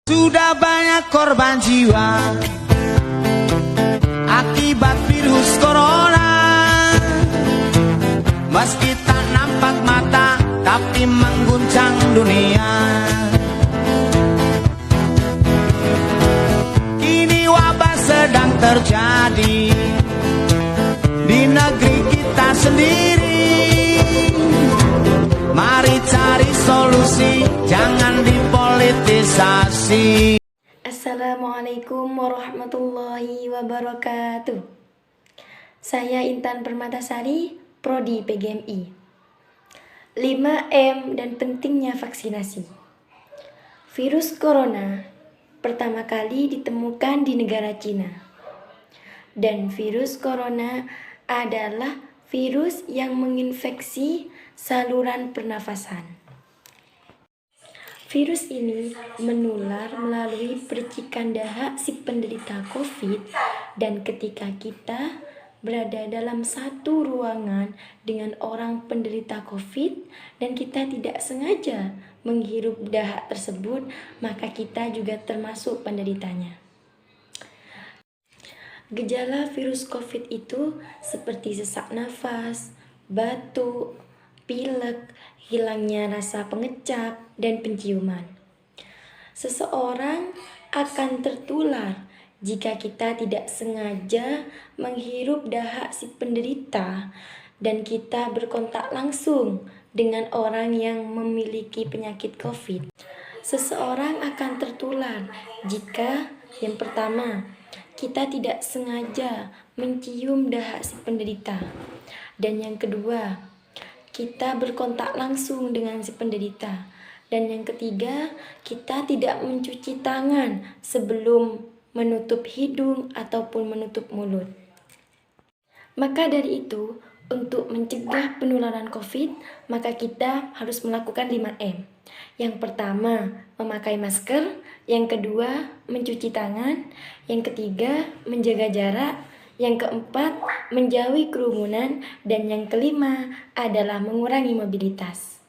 Sudah banyak korban jiwa akibat virus corona. Meski tak nampak mata, tapi mengguncang dunia. Kini wabah sedang terjadi di negeri kita sendiri. Mari cari solusi, jangan dipolitisasi. Assalamualaikum warahmatullahi wabarakatuh. Saya Intan Permatasari, Prodi PGMI. 5M dan pentingnya vaksinasi. Virus corona pertama kali ditemukan di negara Cina. Dan virus corona adalah virus yang menginfeksi saluran pernafasan. Virus ini menular melalui percikan dahak si penderita COVID, dan ketika kita berada dalam satu ruangan dengan orang penderita COVID dan kita tidak sengaja menghirup dahak tersebut, maka kita juga termasuk penderitanya. Gejala virus COVID itu seperti sesak nafas, batuk, pilek, hilangnya rasa pengecap, dan penciuman. Seseorang akan tertular jika kita tidak sengaja menghirup dahak si penderita dan kita berkontak langsung dengan orang yang memiliki penyakit COVID. Seseorang akan tertular jika yang pertama, kita tidak sengaja mencium dahak si penderita, dan yang kedua, kita berkontak langsung dengan si penderita, dan yang ketiga, kita tidak mencuci tangan sebelum menutup hidung ataupun menutup mulut. Maka dari itu, untuk mencegah penularan COVID, maka kita harus melakukan 5M. Yang pertama, memakai masker. Yang kedua, mencuci tangan. Yang ketiga, menjaga jarak. Yang keempat, menjauhi kerumunan. Dan yang kelima adalah mengurangi mobilitas.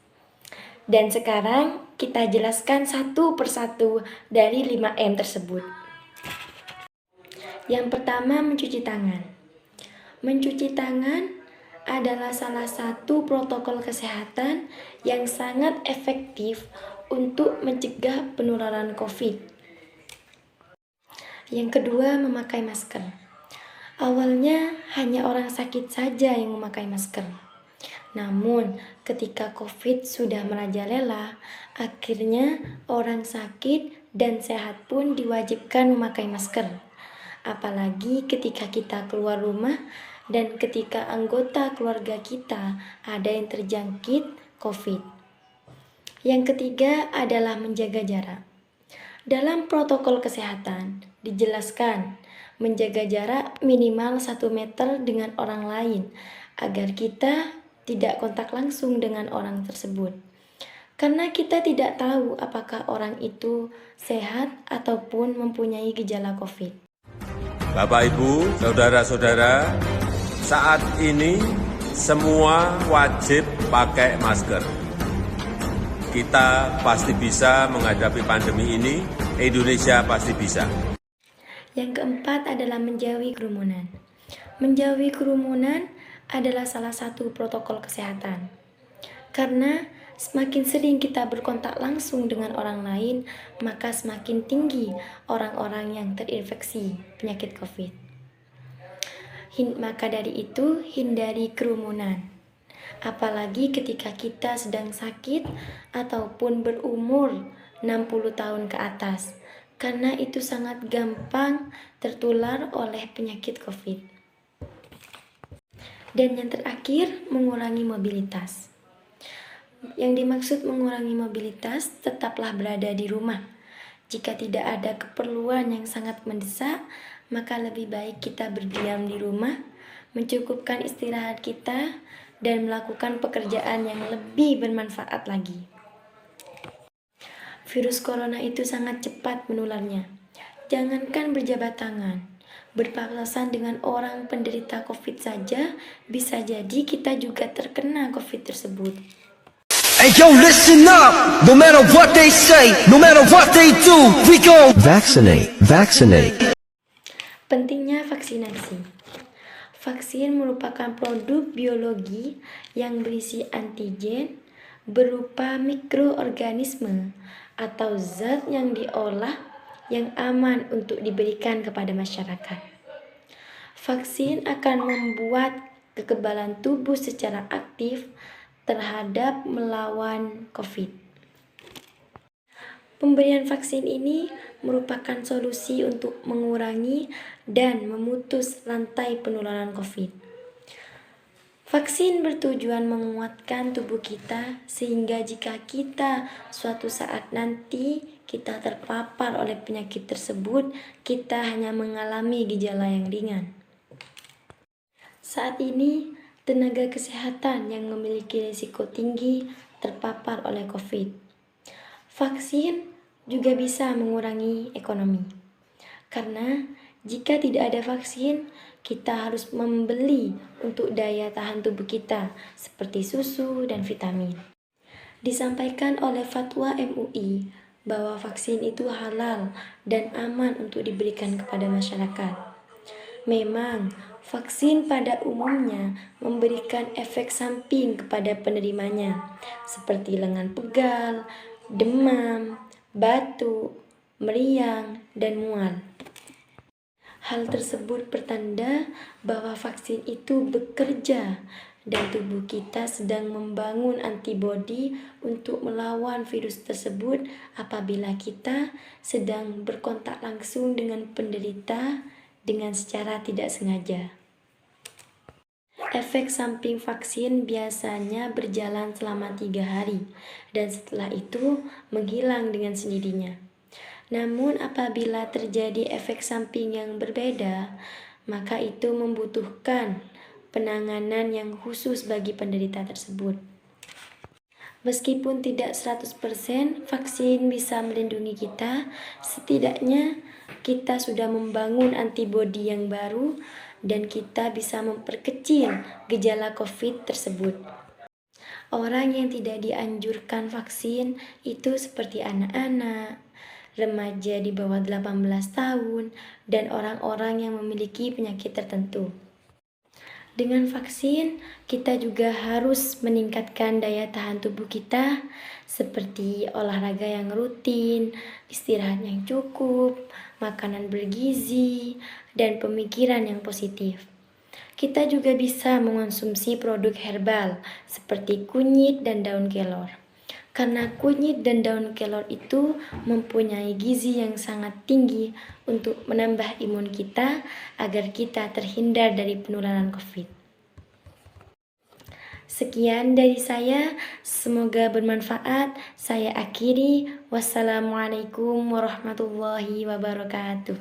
Dan sekarang kita jelaskan satu persatu dari 5M tersebut. Yang pertama, mencuci tangan. Mencuci tangan adalah salah satu protokol kesehatan yang sangat efektif untuk mencegah penularan COVID. Yang kedua, memakai masker. Awalnya hanya orang sakit saja yang memakai masker. Namun, ketika COVID sudah merajalela, akhirnya orang sakit dan sehat pun diwajibkan memakai masker. Apalagi ketika kita keluar rumah dan ketika anggota keluarga kita ada yang terjangkit COVID. Yang ketiga adalah menjaga jarak. Dalam protokol kesehatan dijelaskan menjaga jarak minimal 1 meter dengan orang lain agar kita tidak kontak langsung dengan orang tersebut. Karena kita tidak tahu apakah orang itu sehat ataupun mempunyai gejala COVID. Bapak, Ibu, saudara-saudara, saat ini semua wajib pakai masker. Kita pasti bisa menghadapi pandemi ini, Indonesia pasti bisa. Yang keempat adalah menjauhi kerumunan. Menjauhi kerumunan adalah salah satu protokol kesehatan. Karena semakin sering kita berkontak langsung dengan orang lain, maka semakin tinggi orang-orang yang terinfeksi penyakit COVID. Maka dari itu, hindari kerumunan. Apalagi ketika kita sedang sakit ataupun berumur 60 tahun ke atas. Karena itu sangat gampang tertular oleh penyakit COVID. Dan yang terakhir, mengurangi mobilitas. Yang dimaksud mengurangi mobilitas, tetaplah berada di rumah. Jika tidak ada keperluan yang sangat mendesak, maka lebih baik kita berdiam di rumah, mencukupkan istirahat kita, dan melakukan pekerjaan yang lebih bermanfaat lagi. Virus corona itu sangat cepat menularnya. Jangankan berjabat tangan, berpapasan dengan orang penderita COVID saja, bisa jadi kita juga terkena COVID tersebut. Hey yo, listen up! No matter what they say, no matter what they do, we gon' vaccinate, vaccinate. Pentingnya vaksinasi. Vaksin merupakan produk biologi yang berisi antigen berupa mikroorganisme atau zat yang diolah yang aman untuk diberikan kepada masyarakat. Vaksin akan membuat kekebalan tubuh secara aktif terhadap melawan COVID. Pemberian vaksin ini merupakan solusi untuk mengurangi dan memutus rantai penularan COVID. Vaksin bertujuan menguatkan tubuh kita sehingga jika kita suatu saat nanti kita terpapar oleh penyakit tersebut, kita hanya mengalami gejala yang ringan. Saat ini, tenaga kesehatan yang memiliki risiko tinggi terpapar oleh COVID. Vaksin juga bisa mengurangi ekonomi. Karena jika tidak ada vaksin, kita harus membeli untuk daya tahan tubuh kita seperti susu dan vitamin. Disampaikan oleh fatwa MUI bahwa vaksin itu halal dan aman untuk diberikan kepada masyarakat. Memang, vaksin pada umumnya memberikan efek samping kepada penerimanya, seperti lengan pegal, demam, batuk, meriang, dan mual. Hal tersebut pertanda bahwa vaksin itu bekerja dan tubuh kita sedang membangun antibodi untuk melawan virus tersebut apabila kita sedang berkontak langsung dengan penderita dengan secara tidak sengaja. Efek samping vaksin biasanya berjalan selama 3 hari dan setelah itu menghilang dengan sendirinya. Namun apabila terjadi efek samping yang berbeda, maka itu membutuhkan penanganan yang khusus bagi penderita tersebut. Meskipun tidak 100% vaksin bisa melindungi kita, setidaknya kita sudah membangun antibodi yang baru dan kita bisa memperkecil gejala COVID tersebut. Orang yang tidak dianjurkan vaksin itu seperti anak-anak, remaja di bawah 18 tahun, dan orang-orang yang memiliki penyakit tertentu. Dengan vaksin, kita juga harus meningkatkan daya tahan tubuh kita seperti olahraga yang rutin, istirahat yang cukup, makanan bergizi, dan pemikiran yang positif. Kita juga bisa mengonsumsi produk herbal seperti kunyit dan daun kelor. Karena kunyit dan daun kelor itu mempunyai gizi yang sangat tinggi untuk menambah imun kita agar kita terhindar dari penularan COVID. Sekian dari saya, semoga bermanfaat. Saya akhiri. Wassalamualaikum warahmatullahi wabarakatuh.